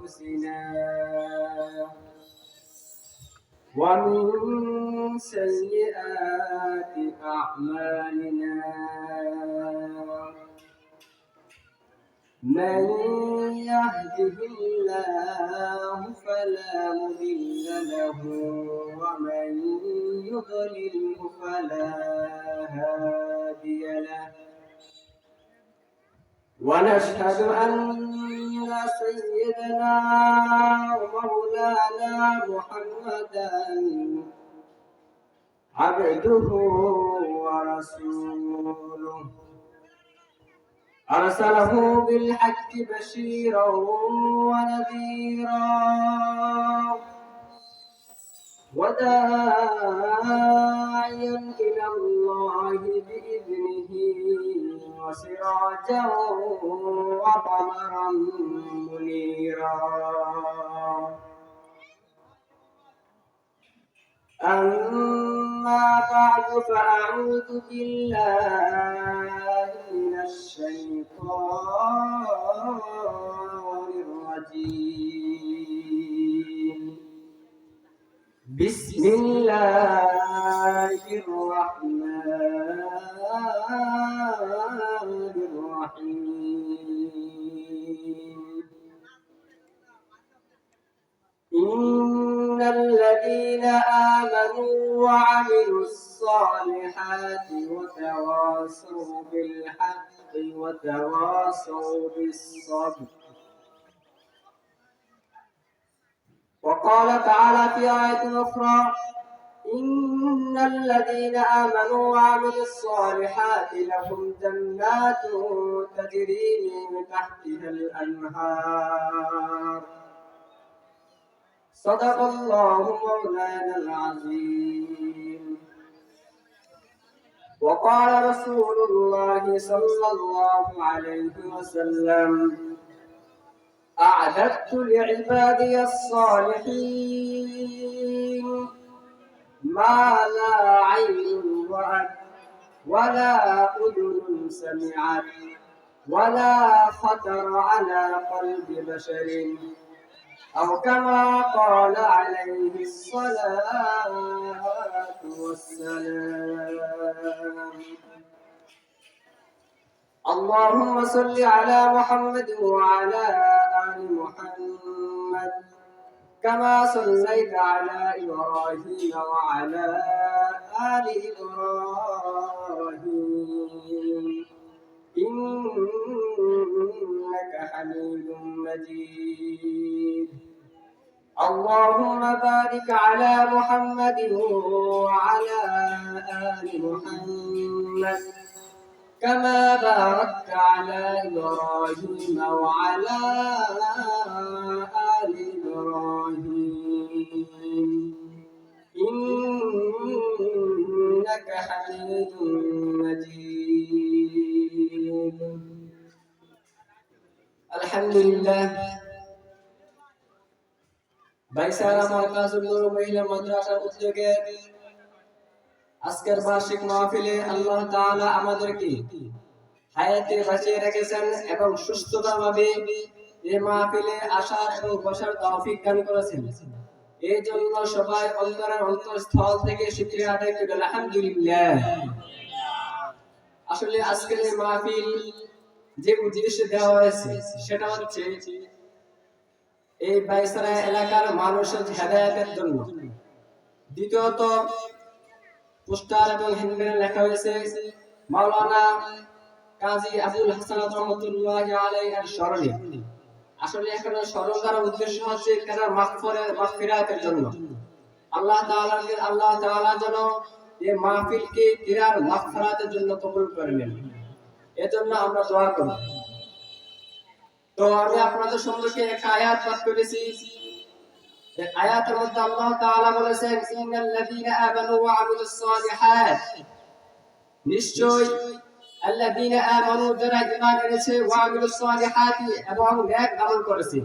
أنفسنا ومن سيئات أعمالنا من يهده الله فلا مضل له ومن يضلله فلا هادي له ونشهد أن سيدنا ومولانا محمدا عبده ورسوله أرسله بالحق بشيرا ونذيرا وداعيا إلى الله بإذنه وسراجا وقمرا منيرا أما بعد فأعوذ بالله من الشيطان الرجيم بسم الله الرحمن الرحيم إن الذين آمنوا وعملوا الصالحات وتواصوا بالحق وتواصوا بالصبر. وقال تعالى في آية أخرى إن الذين آمنوا وعملوا الصالحات لهم جنات تجري من تحتها الأنهار صدق الله مولانا العظيم. وقال رسول الله صلى الله عليه وسلم أعددت لعبادي الصالحين ما لا عين رأت ولا أذن سمعت ولا خطر على قلب بشر أو كما قال عليه الصلاة والسلام. اللهم صل على محمد وعلى آل محمد كما صليت على إبراهيم وعلى آل إبراهيم إنك حميد مجيد. اللهم بارك على محمد وعلى آل محمد كما باركت على إبراهيم وعلى آل إبراهيم إنك حميد مجيد. الحمد لله বাইসারা মার্কাজুল নূর মহিলা মাদ্রাসার উদ্যোগে আজকের বার্ষিক মাহফিলে আল্লাহ তাআলা আমাদেরকে হায়াতে বাঁচিয়ে রেখেছেন এবং সুস্থভাবে এই মাহফিলে আসার এবং বসার তৌফিক দান করেছেন। এই জন্য সবাই অন্তরের অন্তঃস্থল থেকে শুকরিয়া আদায় করি আলহামদুলিল্লাহ। আসলে আজকের এই মাহফিল যে উদ্দেশ্যে দেওয়া হয়েছে সেটা হচ্ছে এই বাইসারা এলাকার মানুষের হেদায়েতের জন্য। দ্বিতীয়ত পোস্টার এবং হ্যান্ডবিলে লেখা হয়েছে মাওলানা কাজী আবুল হাসান রহমাতুল্লাহি আলাইহির স্মরণে। আসলে এখানে স্মরণ করার উদ্দেশ্য হচ্ছে তার মাগফিরাতের জন্য। আল্লাহ তাআলা যেন এই মাহফিলকে তিনার মাগফিরাতের জন্য কবুল করে নেন, এজন্য আমরা দোয়া করি। তো আমি আপনাদের সম্মুখে একটা আয়াত পাঠ করেছি। এই আয়াতের মধ্যে আল্লাহ তাআলা বলেছেন ইন্নাল্লাযীনা আমানু ওয়া আমিলুস সালিহাত, নিশ্চয় আল্লাযীনা আমানু যারা ঈমান এনেছে ওয়া আমিলুস সালিহাত এবং নেক আমল করেছে,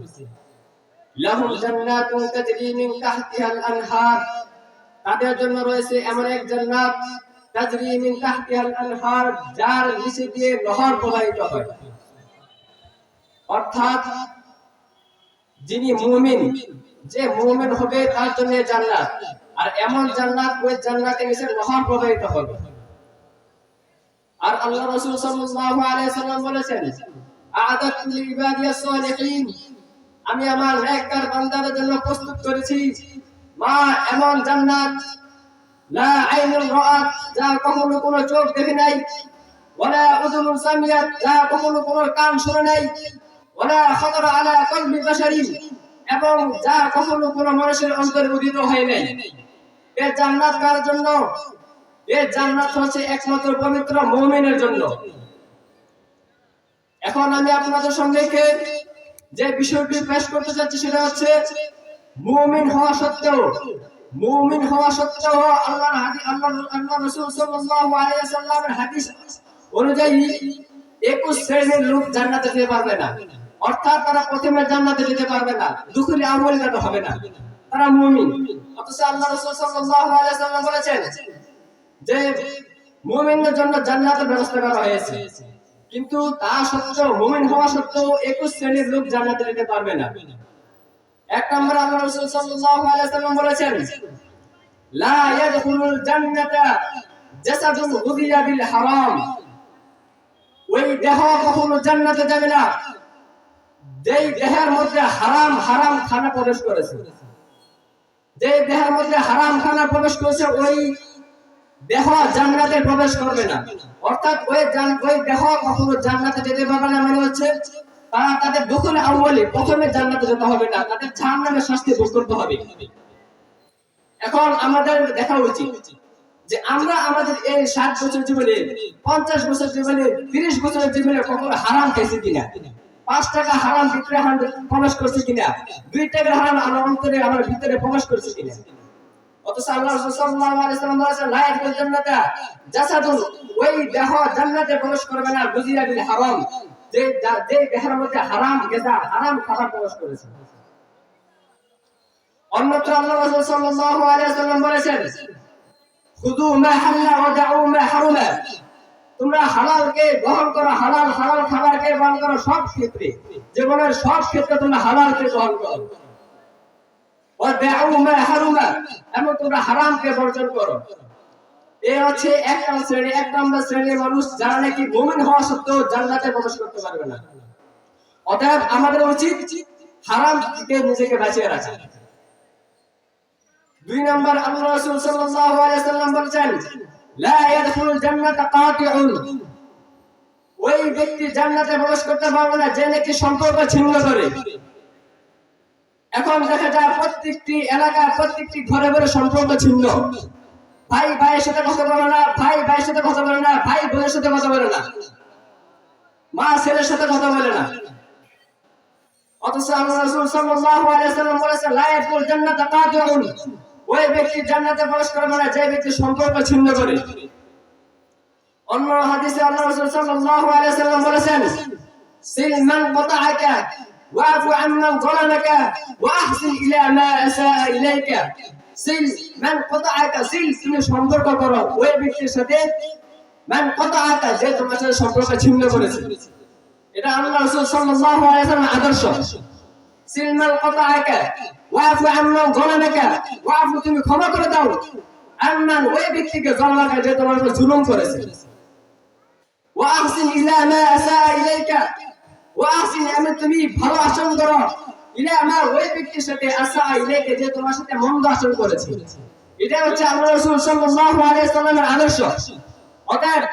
লাহুম জান্নাতুন তাজরি মিন তাহতিহাল আনহার, তাদের জন্য রয়েছে এমন এক জান্নাত তাজরি মিন তাহতিহাল আনহার, যার নিচে দিয়ে নহর প্রবাহিত হয়। অর্থাৎ যিনি মুমিন, যে মুমিন হবে তার জন্য জান্নাত, আর এমন জান্নাত ওই জান্নাতে নিচে নহর প্রবাহিত হবে। আর আল্লাহ রাসূল সাল্লাল্লাহু আলাইহি সাল্লাম বলেছেন, আ'দাতু লিইবাদিয়াস সালিহিন, আমি আমার নেককার বান্দাদের জন্য প্রস্তুত করেছি মা এমন জান্নাত, লা আইনুন রাআত, যা কখনো কোনো চোখ দেখে নাই, ওয়ালা উযুনুন সামিয়াত, যা কখনো কোনো কান শুনে নাই, ওয়ালা খাতারা আলা কলবি বাশারি, এবং যা কখনো কোনো মানুষের অন্তরে উদিত হয় নাই। এই জান্নাত কার জন্য? এই জান্নাত হচ্ছে একমাত্র পবিত্র মুমিনের জন্য। এখন আমি আপনাদের সামনে যে বিষয়টি পেশ করতে যাচ্ছি সেটা হচ্ছে মুমিন হওয়া সত্ত্বেও আল্লাহ রাসূল সাল্লাল্লাহু আলাইহি ওয়াসাল্লামের হাদিস অনুযায়ী 21 শ্রেণীর লোক জান্নাতে যেতে পারবে না। অর্থাৎ তারা প্রথমে জান্নাতে যেতে পারবে না, দুখুল আমলগত হবে না, তারা মুমিন। অথচ আল্লাহ রাসূল সাল্লাল্লাহু আলাইহি ওয়াসাল্লাম বলেছেন যে মুমিনের জন্য জান্নাতের ব্যবস্থা করা হয়েছে, কিন্তু তা সত্ত্বেও মুমিন হওয়া সত্ত্বেও 21 শ্রেণীর লোক জান্নাতে যেতে পারবে না। এক নম্বর আল্লাহ রাসূল সাল্লাল্লাহু আলাইহি ওয়াসাল্লাম বলেছেন, লা ইয়াদখুলুল জান্নাতা জাসাদুন গুযিয়া বিল হারাম, ওই দেহ কখনো জান্নাতে যাবে না যেই দেহের মধ্যে হারাম খানা প্রবেশ করেছে। যে দেহের মধ্যে হারাম খানা প্রবেশ করেছে ওই দেহ জান্নাতে প্রবেশ করবে না। অর্থাৎ ওই দেহ কখনো জান্নাতে যেতে পারবে না, মানে হচ্ছে তারা তাদের দুখুল আউয়ালি প্রথমে জান্নাতে যেতে হবে না, তাদের জাহান্নামের শাস্তি ভোগ করতে হবে। এখন আমাদের দেখা উচিত যে আমরা আমাদের এই 60 বছর জীবনে, 50 বছর জীবনে, 30 বছরের জীবনে কখনো হারাম খেয়েছি কিনা, 5 টাকা হারাম ভিতরে প্রবেশ করছে কিনা, 2 টাকা হারাম আমার অন্তরে আমার ভিতরে প্রবেশ করছে কিনা। অথচ আল্লাহ রাসূল সাল্লাল্লাহু আলাইহি ওয়াসাল্লাম বলেছেন, লা ইয়াদখুলুল জান্নাতা জাসাদুন, ওই দেহ জান্নাতে প্রবেশ করবে না গুযিয়া বিল হারাম, যে দেহের মধ্যে হারাম গিজা হারাম খাবার প্রবেশ করেছে। অন্যত্র আল্লাহ রাসূল সাল্লাল্লাহু আলাইহি ওয়াসাল্লাম বলেছেন, খুযু মা হাল্লা ওয়া দাউ মা হারামা, তোমরা হালালকে গ্রহণ করো, হালাল খাবারকে গ্রহণ করো সব ক্ষেত্রে, জীবনের সব ক্ষেত্রে তোমরা হালালকে গ্রহণ করো, ওয়া দাউ মা হারামা, এবং তোমরা হারামকে বর্জন করো। এই হচ্ছে এক নম্বর শ্রেণীর মানুষ যারা নাকি মুমিন হওয়া সত্ত্বেও জান্নাতে প্রবেশ করতে পারবে না। অতএব আমাদের উচিত হারাম থেকে নিজেকে বাঁচিয়ে রাখা। 2 নম্বর আল্লাহ রাসূল সাল্লাল্লাহু আলাইহি ওয়াসাল্লাম বলেছেন, লা ইয়াদখুলুল জান্নাতা কাতিউন, ওই ব্যক্তি জান্নাতে প্রবেশ করতে পারবে না যে নাকি সম্পর্ক ছিন্ন করে। এখন দেখা যায় প্রত্যেকটি এলাকার প্রত্যেকটি ঘরে ঘরে সম্পর্ক ছিন্ন, ভাই ভাইয়ের সাথে কথা বলে না, ভাই ভাইয়ের সাথে কথা বলে না, ভাই বোনের সাথে কথা বলে না, মা ছেলের সাথে কথা বলে না। অথচ আল্লাহ রাসূল সাল্লাল্লাহু আলাইহি ওয়াসাল্লাম বলেছেন, লা ইয়াদখুলুল জান্নাতা কাতিউন, ওই ব্যক্তি জান্নাতে প্রবেশ করবে না যে ব্যক্তি সম্পর্ক ছিন্ন করে। অন্য হাদিসে আল্লাহ রাসূল সাল্লাল্লাহু আলাইহি ওয়াসাল্লাম বলেছেন, সিল মান কাতাআকা ওয়াফু আম্মান যালামাকা ওয়া আহসিন ইলা মা আসাআ ইলাইকা, সিল মান কাতাআকা, সিল তুমি সম্পর্ক করো ওই ব্যক্তির সাথে, মান কাতাআকা যে তোমার সাথে সম্পর্ক ছিন্ন করেছে। এটা আল্লাহ রাসূল সাল্লাল্লাহু আলাইহি ওয়াসাল্লামের আদর্শ। সিল মান কাতাআকা ওয়াফু আম্মান যালামাকা, ওয়াফু তুমি ক্ষমা করে দাও আম্মান ওই ব্যক্তিকে যালামাকা যে তোমার উপর জুলুম করেছে, ওয়া আহসিন ইলা মা আসাআ ইলাইকা, ওয়া আহসিন আমি তুমি ভালো আচরণ করো ইলা মা ওই ব্যক্তির সাথে আসাআ ইলাইকা যে তোমার সাথে মন্দ আচরণ করেছে। এটা হচ্ছে আল্লাহ রাসূল সাল্লাল্লাহু আলাইহি ওয়াসাল্লামের আদর্শ। অতএব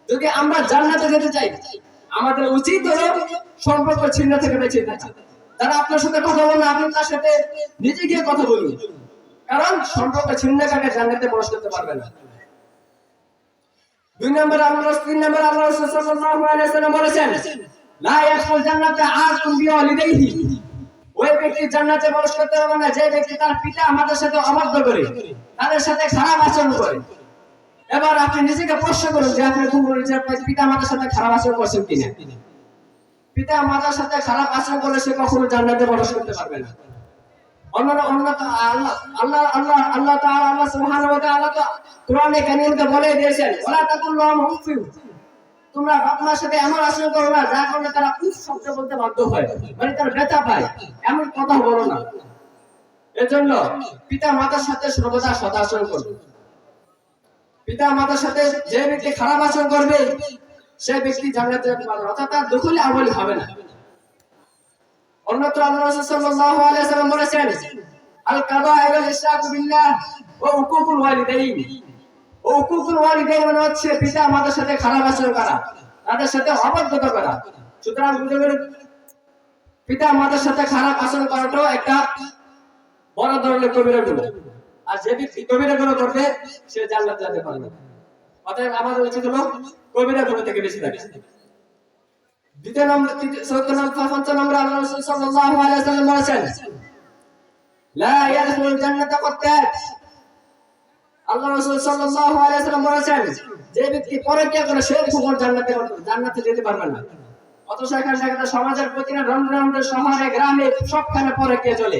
যদি আমরা জান্নাতে যেতে চাই আমাদের উচিত হলো সম্পর্ক ছিন্ন থেকে বেঁচে থাকা। যারা আপনার সাথে কথা বলে আপনি তার সাথে নিজে গিয়ে কথা বলুন, কারণ সম্পর্ক ছিন্ন করে জান্নাতে প্রবেশ করতে পারবে না। 3 নম্বর আল্লাহ রাসূল সাল্লাল্লাহু আলাইহি ওয়াসাল্লাম বলেছেন, লা ইয়াদখুলুল জান্নাতা আকুম বিওয়ালিদাইহি, ওই ব্যক্তি জান্নাতে প্রবেশ করতে পারবে না যে ব্যক্তি তার পিতা মাতার সাথে অবাধ্য করে, তাদের সাথে খারাপ আচরণ করে। এবার আপনি নিজেকে প্রশ্ন করুন যে আপনি কোন পিতা মাতার সাথে খারাপ আচরণ করছেন কিনা। পিতা মাতার সাথে খারাপ আচরণ করলে সে কখনো জান্নাতে প্রবেশ করতে পারবে না। আল্লাহ তাআলা সুবহানাহু ওয়া তাআলা তো কোরআনে কারীমে বলে দিয়েছেন, ওয়ালা তাকুল্লাহু মুফসিদ, তোমরা বাপ মার সাথে এমন আচরণ করো না যার কারণে তারা উফ শব্দ বলতে বাধ্য হয়, মানে তারা ব্যথা পায়, এমন কথা বলো না। এজন্য পিতা মাতার সাথে সর্বদা সৎ আচরণ করবে। পিতা মাতার সাথে যে ব্যক্তি খারাপ আচরণ করবে সে ব্যক্তি জান্নাতে যেতে পারবে না, অর্থাৎ তার দখলে আমল হবে না। অন্যত্র আল্লাহ রাসূল সাল্লাল্লাহু আলাইহি ওয়াসাল্লাম বলেছেন, আল কাবাইর আল ইশরাকু বিল্লাহ ওয়া উকুকুল ওয়ালিদাইন। উকুকুল ওয়ালিদাইন মানে হচ্ছে পিতা মাতার সাথে খারাপ আচরণ করা, তাদের সাথে অবাধ্যতা করা। সুতরাং বুঝে গেলেন, পিতা মাতার সাথে খারাপ আচরণ করাটাও একটা বড় ধরনের কবিরা গুনাহ। আর যে ব্যক্তি কবিরা গুনাহ করবে সে জান্নাতে যেতে পারবে না। অতএব আমাদের উচিত হলো কবিরা গুনাহ থেকে বেশি থাকা। দ্বিতীয় নম্বর, চতুর্থ নম্বর, পঞ্চম নম্বর আল্লাহ রাসূল সাল্লাল্লাহু আলাইহি ওয়াসাল্লাম বলেছেন, লা ইয়াদখুলুল জান্নাতা কাত্তাত। আল্লাহ রাসূল সাল্লাল্লাহু আলাইহি ওয়াসাল্লাম বলেছেন, যে ব্যক্তি পরকিয়া করে সে কখনো জান্নাতে যেতে পারবে না। অথচ এখানে দেখা সমাজের প্রতিটা রন্ধ্রে শহরে গ্রামে সবখানে পরকিয়া চলে,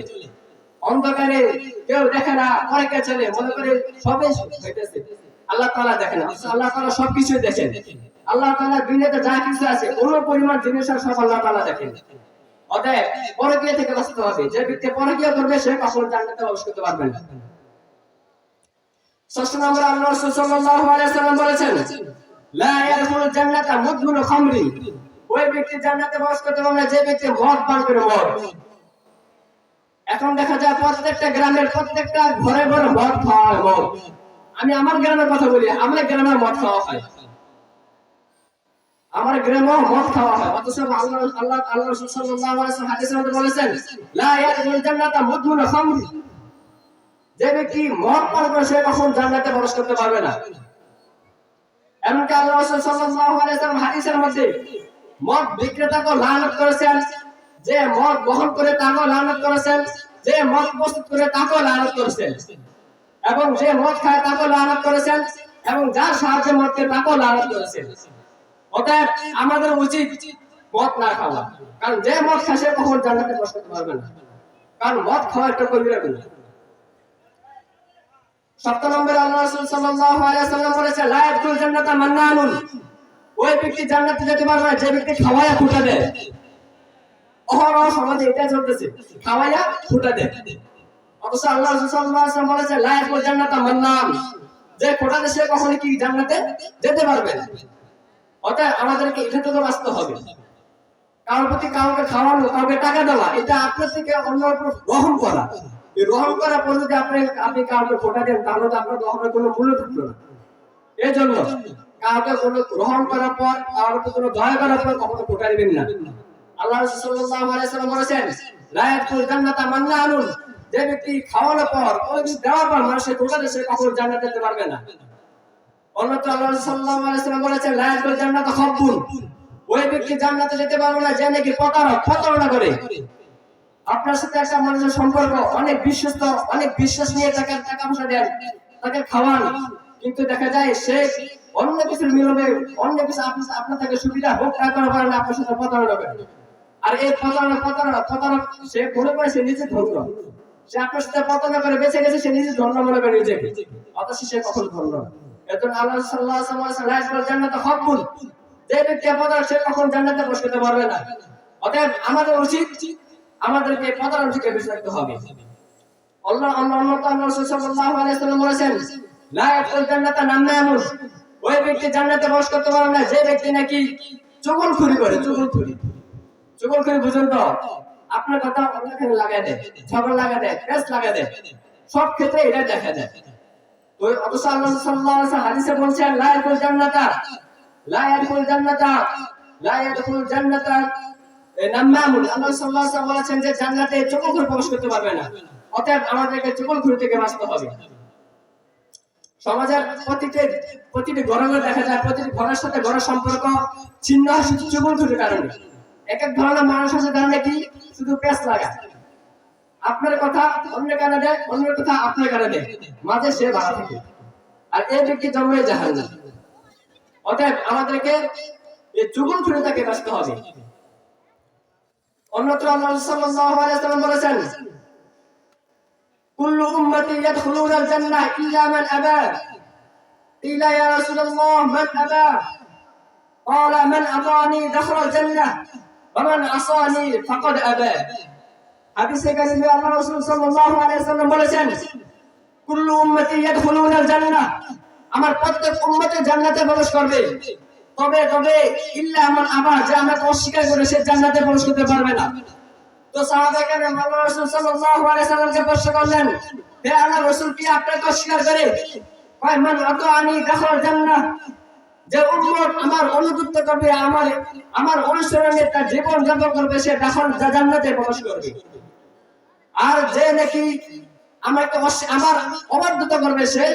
অন্ধকারে কেউ দেখে না, পরকিয়া চলে, মনে করে সবই হইতেছে। আল্লাহ তাআলা দেখেন, আল্লাহ তাআলা সবকিছু দেখেন। আল্লাহ তাআলা দুনিয়াতে যা কিছু আছে কোন পরিমাণ জিনিস সব আল্লাহ তাআলা দেখেন। অতএব পরকিয়া থেকে বাঁচতে হবে। যে ব্যক্তি পরকিয়া করবে সে কখনো জান্নাতে প্রবেশ করতে পারবে না। ষষ্ঠ নম্বরে আল্লাহ রাসূল সাল্লাল্লাহু আলাইহি ওয়াসাল্লাম বলেছেন, লা ইয়াদখুলুল জান্নাতা মুদমিনু খামরি। ওই ব্যক্তি জান্নাতে প্রবেশ করতে পারবে না যে ব্যক্তি মদ পান করে। মদ এখন দেখা যায় প্রত্যেকটা গ্রামের প্রত্যেকটা ঘরে ঘরে মদ খাওয়া হয়। মদ, আমি আমার গ্রামের কথা বলি, আমার গ্রামে মদ খাওয়া হয়, আমার গ্রামে মদ খাওয়া হয়। অথচ আল্লাহ রাসূল সাল্লাল্লাহু আলাইহি ওয়াসাল্লাম হাদিসের মধ্যে বলেছেন, লা ইয়াদখুলুল জান্নাতা মুদমিনু খামরি। যে ব্যক্তি মদ পান করে সে কখনো জান্নাতে প্রবেশ করতে পারবে না। এমনকি আল্লাহ রাসূল সাল্লাল্লাহু আলাইহি ওয়াসাল্লাম হাদিসের মধ্যে মদ বিক্রেতাকে লানত করেছেন, যে মদ বহন করে তাকেও লানত করেছেন, যে মদ প্রস্তুত করে তাকেও লানত করেছেন, এবং যে মদ খায় তাকেও লানত করেছেন, এবং যার সাহায্যে মদ খেয়ে তাকেও লানত করেছেন। অতএব আমাদের উচিত মদ না খাওয়া, কারণ যে মদ খায় সে কখনো জান্নাতে প্রবেশ করতে পারবে না, কারণ মদ খাওয়া একটা কবিরা গুনাহ। সপ্তম নম্বরে আল্লাহ রাসূল সাল্লাল্লাহু আলাইহি ওয়াসাল্লাম বলেছেন, লা ইয়াদখুলুল জান্নাতা মান্নানুন। ওই ব্যক্তি জান্নাতে যেতে পারবে না যে ব্যক্তি খাওয়ায়া ফুটা দেয়। অহরহ সমাজে এটা চলতেছে, খাওয়ায়া ফুটা দেয়। অথচ আল্লাহ রাসূল সাল্লাল্লাহু আলাইহি ওয়াসাল্লাম বলেছেন, লা ইয়াদখুলুল জান্নাতা মান্নান। যে ফুটা দেয় সে কখনো কি জান্নাতে যেতে পারবে না। অতএব আমাদেরকে এটা থেকে বাঁচতে হবে। কারোর প্রতি কাউকে খাওয়ানো, কাউকে টাকা দেওয়া, এটা আপনার থেকে অন্যের উপর গ্রহণ করা। এই গ্রহণ করার পর যদি আপনি কাউকে ফোটা দেন তাহলে তো আপনার গ্রহণের কোনো মূল্য থাকলো না। এই জন্য কাউকে কোনো গ্রহণ করার পর, কাউকে কোনো দয়া করার পর কখনো ফোটা দিবেন না। আল্লাহ রাসূল সাল্লাল্লাহু আলাইহি ওয়াসাল্লাম বলেছেন, লা ইয়াদখুলুল জান্নাতা মান্নানুন। যে ব্যক্তি খাওয়ানোর পর, ওই দেওয়ার পর মানুষের ফোটা দেয় সে কখনো জান্নাতে যেতে পারবে না। অন্যত্র আল্লাহ রাসূল সাল্লাল্লাহু আলাইহি ওয়াসাল্লাম বলেছেন, লা ইয়াদখুলুল জান্নাতা খাব্বুন। ওই ব্যক্তি জান্নাতে যেতে পারবে না যে নাকি প্রতারণা করে। আপনার সাথে একটা মানুষের সম্পর্ক, অনেক বিশ্বস্ত, অনেক বিশ্বাস নিয়ে তাকে টাকা পয়সা দেন, তাকে খাওয়ান, কিন্তু দেখা যায় সে অন্য কিছুর মিলবে, অন্য কিছু আপনার থেকে সুবিধা ভোগ না করার কারণে আপনার সাথে প্রতারণা করে। আর এই প্রতারণা সে মনে করে সে নিজে ধন্য, সে আপনার সাথে প্রতারণা করে বেঁচে গেছে, সে নিজে ধন্য মনে করে নিজেকে, অথচ সে কখনো ধন্য না। এজন্য আল্লাহ সাল্লাল্লাহু আলাইহি ওয়াসাল্লাম বলেছেন, জান্নাতুল খাব্বুন। যে ব্যক্তি প্রতারক সে কখনো জান্নাতে প্রবেশ করতে পারবে না। অতএব আমাদের উচিত আমাদেরকে প্রতারণা থেকে বেঁচে থাকতে হবে। আল্লাহ রাসূল সাল্লাল্লাহু আলাইহি ওয়াসাল্লাম বলেছেন, লা ইয়াদখুলুল জান্নাতা নাম্মামুন। ওই ব্যক্তি জান্নাতে প্রবেশ করতে পারবে না যে ব্যক্তি নাকি চুগলখড়ি করে। চুগলখড়ি বুঝুন তো, আপনার কথা অন্যকে লাগায় দেয়, ঝগড়া লাগায় দেয়, পেঁচ লাগায় দেয়, সব ক্ষেত্রে এটা দেখা যায়। ওই অথচ আল্লাহ সাল্লাল্লাহু আলাইহি ওয়াসাল্লাম হাদিসে বলছেন, লা ইয়াদখুলুল জান্নাতা নাম্মামুন। আল্লাহ সাল্লাল্লাহু আলাইহি ওয়াসাল্লাম বলেছেন যে জান্নাতে চুগলখড়ি প্রবেশ করতে পারবে না। অতএব আমাদেরকে চুগলখড়ি থেকে বাঁচতে হবে। সমাজের প্রতিটি ঘরে দেখা যায়, প্রতিটি ঘরের সাথে ঘরের সম্পর্ক ছিন্ন হয় শুধু চুগলখড়ির কারণে। এক এক ধরনের মানুষ আছে যারা নাকি শুধু পেঁচ লাগায়, আপনার কথা অন্য কানে দেয়, অন্যের কথা আপনার কানে দেয়, মাঝে সে ভাড়া থাকে, আর এই ব্যক্তি জন্মে জাহান্নাম। অতএব আমাদেরকে এই চুগলখড়ি থেকে বাঁচতে হবে। অন্যত্র আল্লাহ সাল্লাল্লাহু আলাইহি ওয়াসাল্লাম বলেছেন, কুল্লু উম্মতি ইয়াদখুলুনাল জান্নাহ ইল্লা মান আবা। ইলা ইয়া রাসূলুল্লাহ মান আবা? قال من أطاعني دخل الجنة ومن عصاني فقد أبى হাদিসে কারিমে আল্লাহ রাসূল সাল্লাল্লাহু আলাইহি ওয়াসাল্লাম বলেছেন কুল্লু উম্মতি ইয়াদখুলুনাল জান্নাহ আমার প্রত্যেক উম্মত জান্নাতে প্রবেশ করবে তবে তবে ইল্লা মান আবা যে আমাকে অস্বীকার করে সে জান্নাতে প্রবেশ করতে পারবে না তো সাহাবায়ে কেরাম আল্লাহ রাসূল সাল্লাল্লাহু আলাইহি ওয়াসাল্লামকে প্রশ্ন করলেন হে আল্লাহর রাসূল কি আপনাকে অস্বীকার করে কয় মান আতাআনি দাখাল জান্নাহ যে উম্মত আমার অনুগত করবে আমার অনুসরণে তার জীবন যাপন করবে সে জান্নাতে প্রবেশ করবে আর যে নাকি আমাকে আমার অবাধ্যতা করবে সে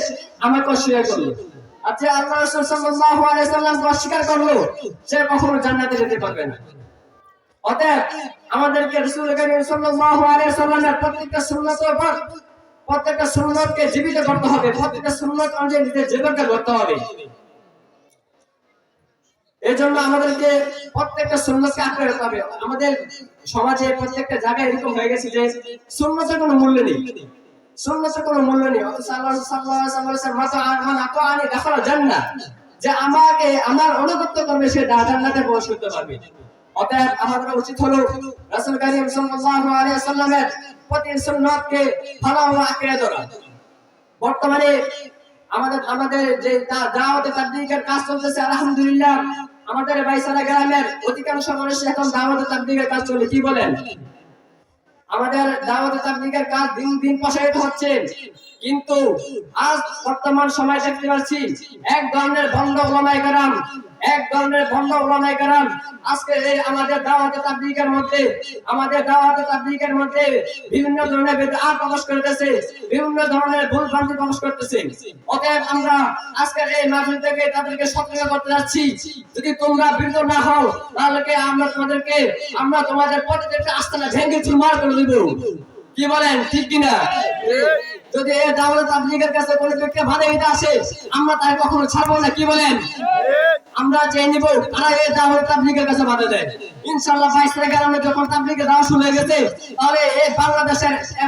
আমাকে অস্বীকার করবে আচ্ছা আল্লাহ রাসূল সাল্লাল্লাহু আলাইহি ওয়াসাল্লামকে অস্বীকার করলো সে কখনো জান্নাতে যেতে পারবে না অতএব আমাদেরকে রাসূল করিম সাল্লাল্লাহু আলাইহি ওয়াসাল্লামের প্রত্যেকটা সুন্নতকে জীবিত করতে হবে প্রত্যেকটা সুন্নত অনুযায়ী নিজের জীবনকে গড়তে হবে এজন্য আমাদেরকে প্রত্যেকটা সুন্নতকে আঁকড়ে রাখতে হবে আমাদের সমাজে প্রত্যেকটা জায়গায় এরকম হয়ে গেছে যে সুন্নতের কোনো মূল্য নেই সুন্নতের কোনো মূল্য নেই অথচ আল্লাহ সাল্লাল্লাহু আলাইহি ওয়াসাল্লাম মান আতাআনি দাখাল জান্নাহ যে আমাকে আমার অনুগত করবে সে জান্নাতে প্রবেশ করতে পারবে অতএব আমাদের উচিত হলো রাসূল করিম সাল্লাল্লাহু আলাইহি ওয়াসাল্লামের প্রতি সুন্নতকে ভালোভাবে আঁকড়ে ধরা বর্তমানে আমাদের যে দাওয়াতে তাবলীগের কাজ চলতেছে আলহামদুলিল্লাহ আমাদের বাইসারা গ্রামের অধিকাংশ মানুষ এখন দাওয়াতে তাবলীগের কাজ চলে কি বলেন আমাদের দাওয়াতে তাবলীগের কাজ দিন দিন প্রসারিত হচ্ছে কিন্তু আজ বর্তমান সময় দেখতে পাচ্ছি এক ধরনের ভণ্ড উলামায়ে কেরাম আজকে এই আমাদের দাওয়াতে তাবলীগের মধ্যে বিভিন্ন ধরনের বিদআত প্রকাশ করতেছে বিভিন্ন ধরনের ভুল ভ্রান্তি প্রকাশ করতেছে অতএব আমরা আজকের এই মাহফিল থেকে তাদেরকে সতর্ক করতে যাচ্ছি যদি তোমরা বিরত না হও তাহলে আমরা তোমাদের প্রত্যেকটা আস্তানা ভেঙে চুরমার করে দেব কি বলেন ঠিক কিনা যদি এই দাওয়াত তাবলীগের কাছে কোনো ব্যক্তি বাধা আসে আমরা তাই কখনো ছাড়বো না কি বলেন আমরা চেয়ে নিব তারা এই দাওয়াত তাবলীগের কাছে বাধা দেয় ইনশাআল্লাহ 22 তারিখে আমরা যখন তাবলীগের দাওয়াত শুরু হয়ে গেছে তাহলে এই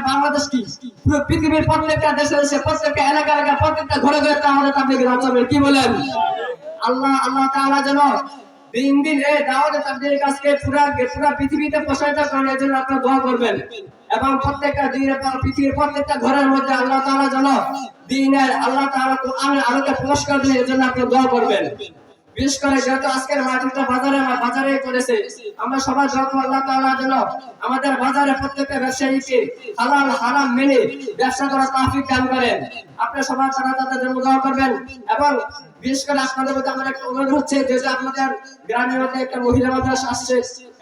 বাংলাদেশ কি পুরো পৃথিবীর প্রত্যেকটা দেশে প্রত্যেকটা এলাকায় প্রত্যেকটা ঘরে ঘরে আমাদের তাবলীগের দাওয়াত হবে কি বলেন আল্লাহ তাআলা যেন দিন দিন এই দাওয়াত তাবলীগের কাজকে পুরো পৃথিবীতে প্রসারিত করার জন্য আপনারা দোয়া করবেন এবং প্রত্যেকটা দিনের পর পৃথিবীর প্রত্যেকটা ঘরের মধ্যে আল্লাহ তাআলা যেন দ্বীনের আল্লাহ তাআলা কোরআনের আলোকে প্রকাশ করে দেন এর জন্য আপনারা দোয়া করবেন বিশেষ করে যেহেতু আজকের মাহফিলটা বাজারে করেছে আমরা সবাই দোয়া করব আল্লাহ তাআলা যেন আমাদের বাজারে প্রত্যেকটা ব্যবসায়ীকে হালাল হারাম মেনে ব্যবসা করার তৌফিক দান করেন আপনারা সবাই তাদের জন্য দোয়া করবেন এবং বিশেষ করে আপনাদের মধ্যে আমার একটা অনুরোধ হচ্ছে যে আপনাদের গ্রামের মধ্যে একটা মহিলা মাদ্রাসা আসছে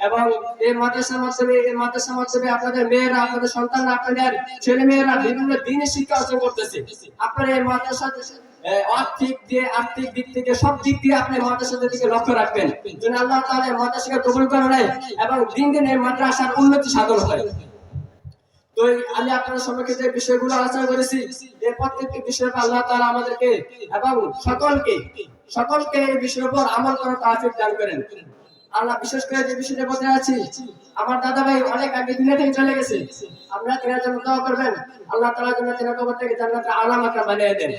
এবং এই মাদ্রাসার মাধ্যমে আপনাদের মেয়েরা আপনাদের সন্তানরা আপনাদের ছেলে মেয়েরা বিভিন্ন দিনের শিক্ষা অর্জন করতেছে আপনারা এই মাদ্রাসা আর্থিক দিক থেকে সব দিক দিয়ে আপনি মাদ্রাসার দিকে লক্ষ্য রাখবেন যেন আল্লাহ তাআলা এই মাদ্রাসাকে কবুল করে নেয় এবং দিন দিন এই মাদ্রাসার উন্নতি সাধন হয় তো আমি আপনাদের সম্মুখে যে বিষয়গুলো আলোচনা করেছি এই প্রত্যেকটি বিষয়ের উপর আল্লাহ তাআলা আমাদেরকে এবং সকলকে এই বিষয়ের উপর আমল করার তৌফিক দান করেন আল্লাহ বিশেষ করে যে বিষয়টা বলতে আছি আমার দাদা ভাই অনেক আগে দুনিয়া থেকে চলে গেছে আপনারা তার জন্য দোয়া করবেন আল্লাহ তাআলা যেন তার কবরটাকে জান্নাতের আলা মাকাম বানিয়ে দেন